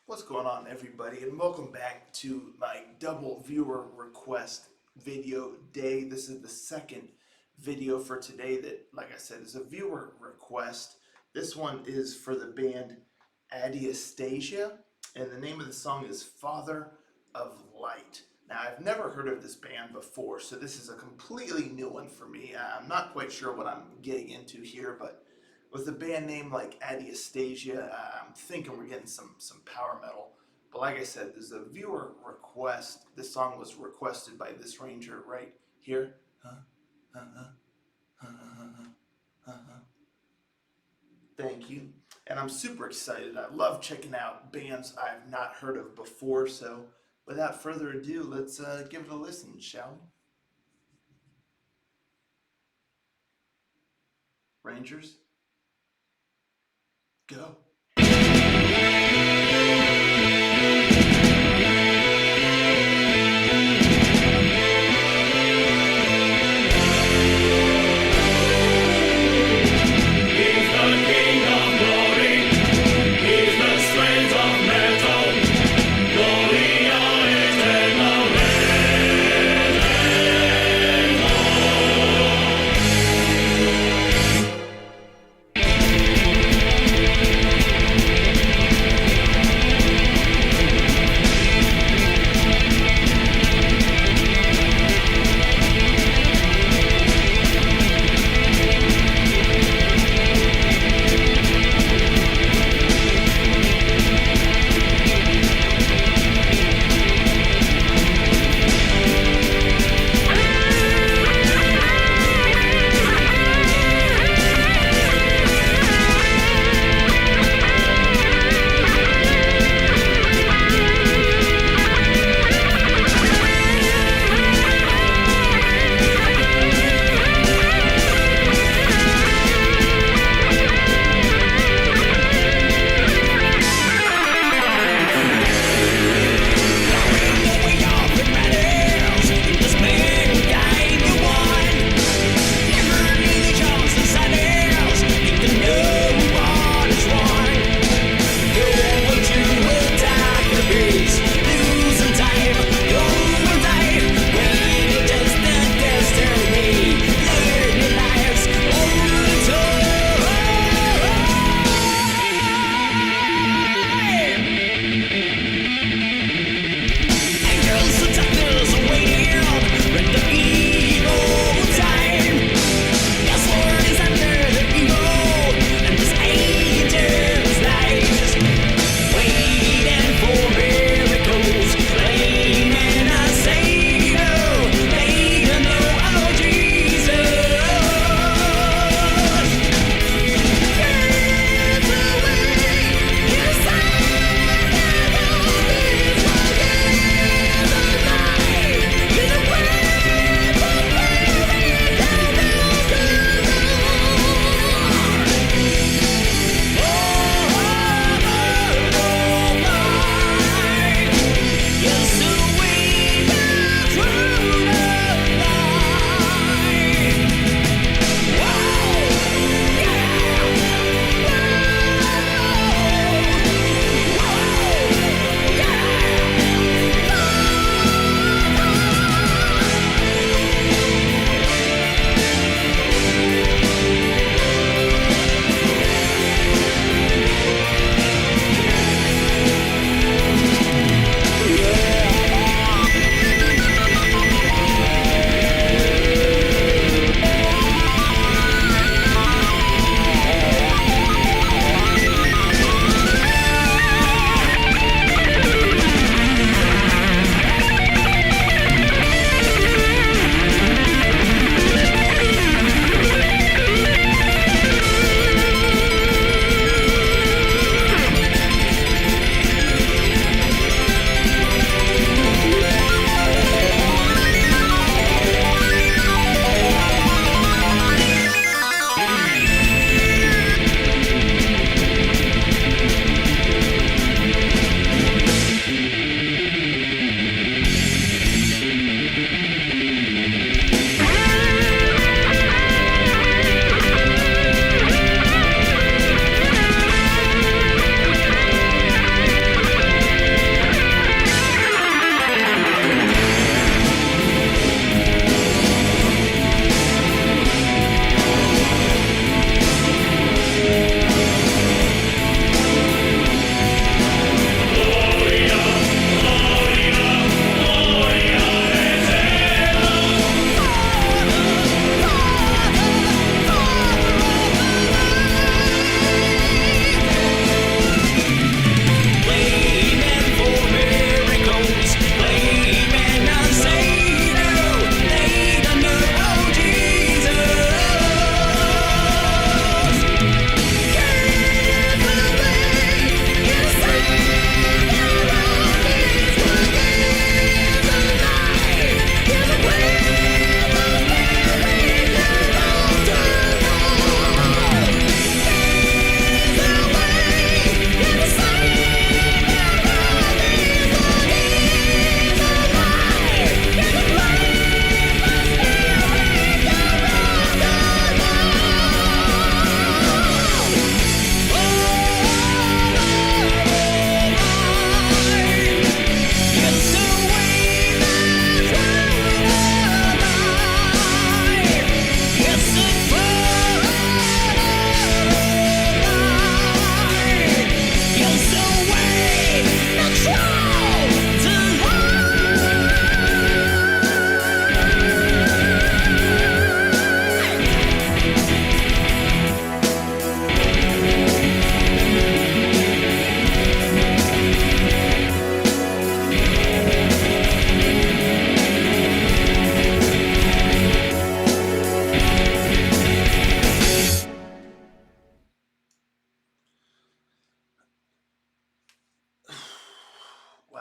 What's going on, everybody, and welcome back to my double viewer request video day. This is the second video for today that, like I said, is a viewer request. This one is for the band Adiastasia, and the name of the song is Father of Light. Now, I've never heard of this band before, so this is a completely new one for me. I'm not quite sure what I'm getting into here, but with a band name like Adiastasia, I'm thinking we're getting some power metal. But like I said, there's a viewer request. This song was requested by this ranger right here. Thank you. And I'm super excited. I love checking out bands I've not heard of before. So without further ado, let's give it a listen, shall we? Rangers, go.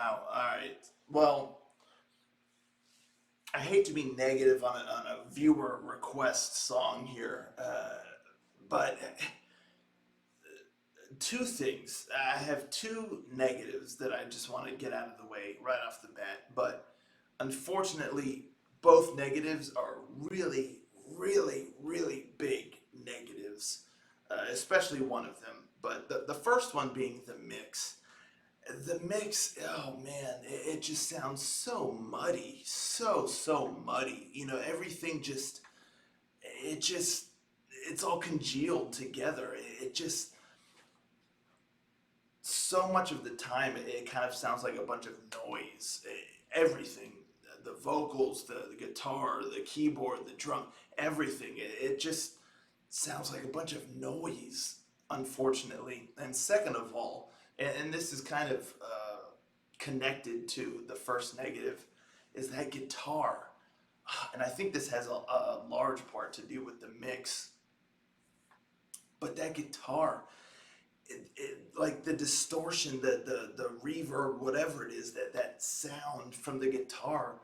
Wow. All right. Well, I hate to be negative on a viewer request song here, but two things. I have two negatives that I just want to get out of the way right off the bat. But unfortunately, both negatives are really, really, really big negatives, especially one of them. But the first one being the mix. The mix, oh man, it just sounds so muddy, so muddy. Everything it just, it's all congealed together. It just, so much of the time, it kind of sounds like a bunch of noise. Everything, the vocals, the guitar, the keyboard, the drum, everything. It just sounds like a bunch of noise, unfortunately. And second of all, and this is kind of connected to the first negative, is that guitar. And I think this has a large part to do with the mix. But that guitar, like the distortion, the reverb, whatever it is, that sound from the guitar,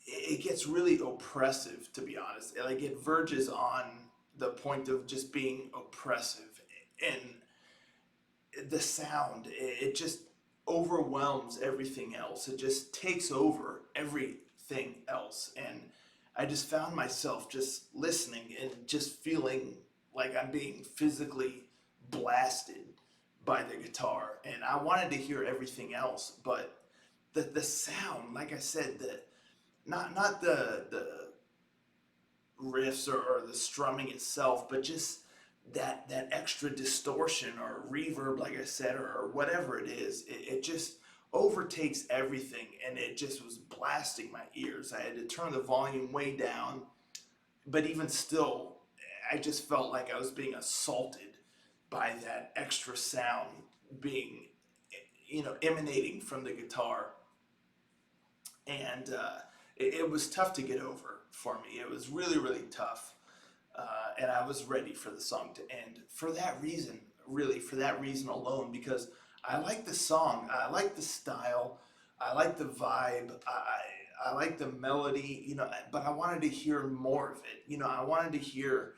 it gets really oppressive, to be honest. Like it verges on the point of just being oppressive, and the sound, it just overwhelms everything else. It just takes over everything else, and I just found myself just listening and just feeling like I'm being physically blasted by the guitar, and I wanted to hear everything else, but the sound, like I said, not the riffs or the strumming itself, but just that extra distortion or reverb, like I said, or whatever it is, it just overtakes everything, and it just was blasting my ears. I had to turn the volume way down, but even still, I just felt like I was being assaulted by that extra sound being, emanating from the guitar. And it was tough to get over for me. It was really, really tough. And I was ready for the song to end for that reason, really, for that reason alone, because I like the song, I like the style, I like the vibe, I like the melody, but I wanted to hear more of it. I wanted to hear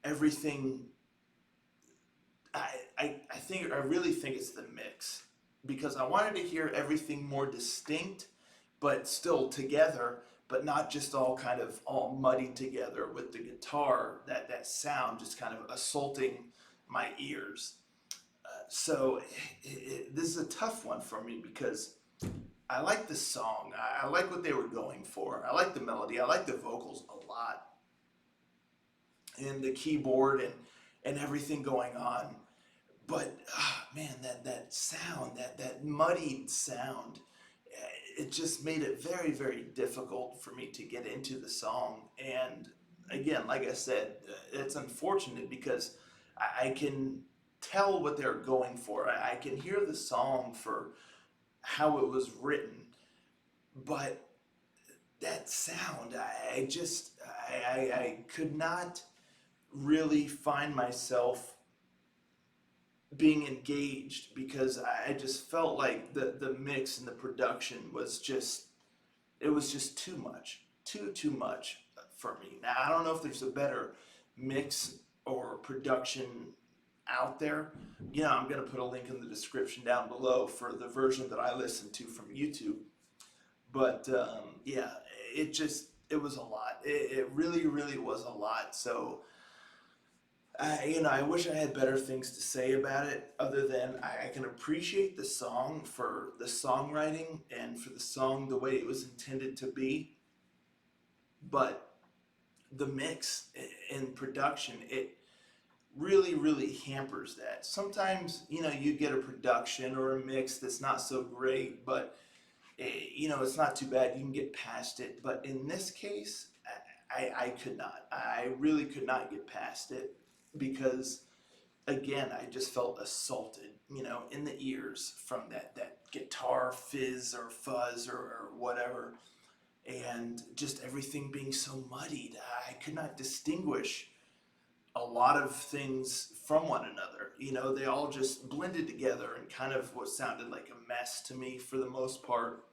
everything. I really think it's the mix, because I wanted to hear everything more distinct, but still together, but not just all kind of all muddied together with the guitar, that sound just kind of assaulting my ears. So this is a tough one for me, because I like the song, I like what they were going for, I like the melody, I like the vocals a lot, and the keyboard and everything going on. But man, that sound, that muddied sound, it just made it very, very difficult for me to get into the song. And again, like I said, it's unfortunate, because I can tell what they're going for. I can hear the song for how it was written, but that sound, I could not really find myself being engaged, because I just felt like the mix and the production was just, it was just too much, too much for me. Now I don't know if there's a better mix or production out there. I'm gonna put a link in the description down below for the version that I listened to from YouTube. But yeah, it was a lot. It really, really was a lot. So I wish I had better things to say about it, other than I can appreciate the song for the songwriting and for the song the way it was intended to be, but the mix and production, it really, really hampers that. Sometimes, you get a production or a mix that's not so great, but it's not too bad. You can get past it. But in this case, I could not. I really could not get past it, because again, I just felt assaulted, in the ears from that guitar fizz or fuzz or whatever, and just everything being so muddied. I could not distinguish a lot of things from one another. You know, they all just blended together and kind of what sounded like a mess to me for the most part.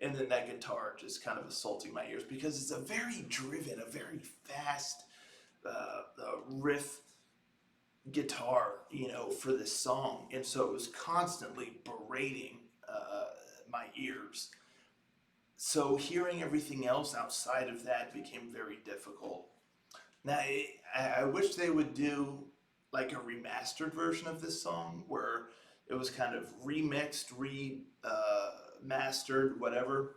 And then that guitar just kind of assaulting my ears because it's a very driven, a very fast riff guitar, you know, for this song. And so it was constantly berating my ears. So hearing everything else outside of that became very difficult. Now, I wish they would do like a remastered version of this song where it was kind of remixed, remastered, whatever,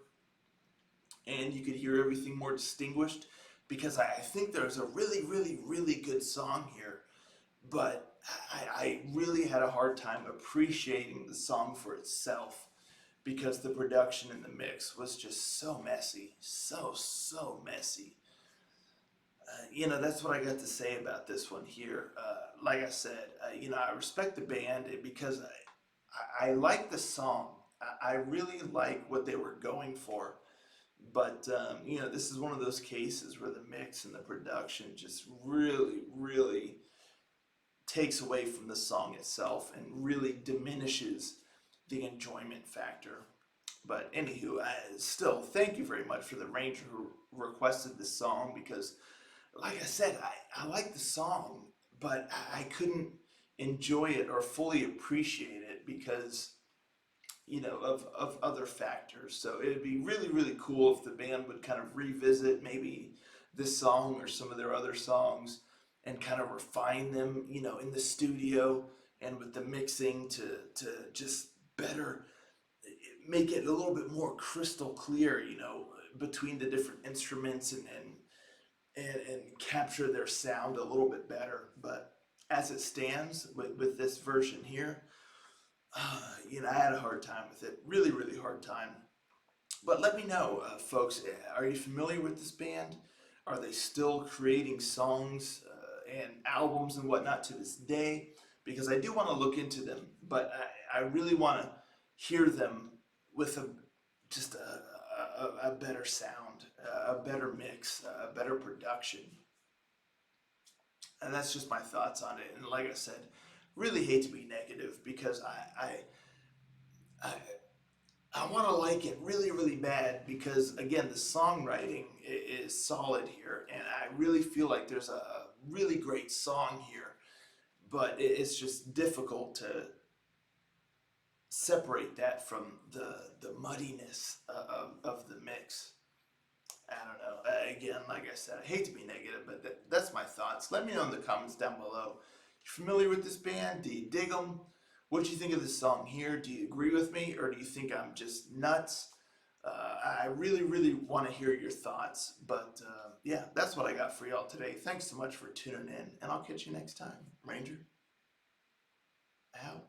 and you could hear everything more distinguished because I think there's a really, really, really good song here, but I really had a hard time appreciating the song for itself because the production in the mix was just so messy, so messy. You know, that's what I got to say about this one here. Like I said, you know, I respect the band because I like the song. I really like what they were going for. But, you know, this is one of those cases where the mix and the production just really takes away from the song itself and really diminishes the enjoyment factor. But anywho, still, thank you very much for the ranger who requested this song because like I said, I like the song, but I couldn't enjoy it or fully appreciate it because, you know, of other factors. So it'd be really cool if the band would kind of revisit maybe this song or some of their other songs and kind of refine them, you know, in the studio and with the mixing to just better make it a little bit more crystal clear, you know, between the different instruments and capture their sound a little bit better. But as it stands with this version here, you know, I had a hard time with it. Really hard time. But let me know, folks, are you familiar with this band? Are they still creating songs and albums and whatnot to this day? Because I do want to look into them, but I really want to hear them with just a better sound, a better mix, a better production. And that's just my thoughts on it. And like I said, really hate to be negative because I, I want to like it really bad because again, the songwriting is solid here, and I really feel like there's a really great song here, but it's just difficult to separate that from the muddiness of the mix. I don't know. Again, like I said, I hate to be negative, but that's my thoughts. Let me know in the comments down below. You familiar with this band? Do you dig them? What do you think of this song here? Do you agree with me, or do you think I'm just nuts? I really want to hear your thoughts. But yeah, that's what I got for y'all today. Thanks so much for tuning in, and I'll catch you next time. Ranger, out.